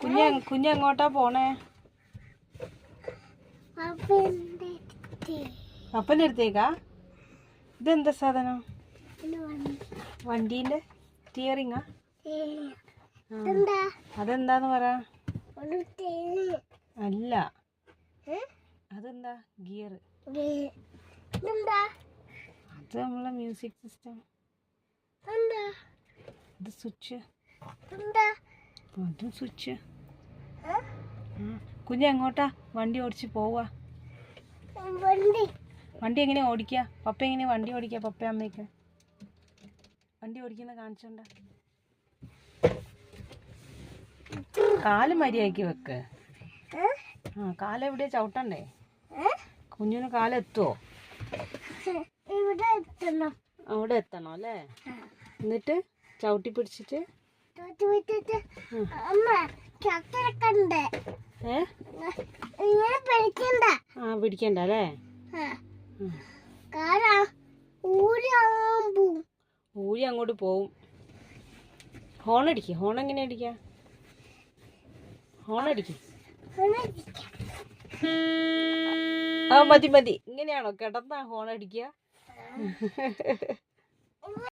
കുഞ്ഞെങ്ങോട്ടാ പോണേ? അപ്പൻ്റെ അടുത്തേക്കാ? ഇതെന്താ സാധനം? വണ്ടീൻ്റെ സ്റ്റിയറിങ്ങാ? അതെന്താന്ന് പറ. അല്ല, അതെന്താ? ഗിയർ. അത് നമ്മളെ മ്യൂസിക് സിസ്റ്റം. ഇത് സ്വിച്ച്. അതും സ്വിച്ച്. കുഞ്ഞെങ്ങോട്ടാ വണ്ടി ഓടിച്ച് പോവാ? വണ്ടി എങ്ങനെയാ ഓടിക്കുക? പപ്പ എങ്ങനെയാ വണ്ടി ഓടിക്കുക? പപ്പ അമ്മയൊക്കെ വണ്ടി ഓടിക്കുന്ന കാണിച്ചോണ്ട. കാല് മര്യാദയ്ക്ക് വെക്ക്. കാലെവിടെയാ ചവിട്ടണ്ടേ? കുഞ്ഞിന് കാലെത്തുവോ? അവിടെ എത്തണം അല്ലേ? എന്നിട്ട് ചവിട്ടി പിടിച്ചിട്ട് പിടിക്കണ്ട അല്ലേ? ഊരി അങ്ങോട്ട് പോവും. ഹോൺ അടിക്കുക. ഹോൺ എങ്ങനെ അടിക്കുക? ഹോൺ അടിക്കുക. മതി. ഇങ്ങനെയാണോ കിടന്നാ ഹോൺ അടിക്കുക?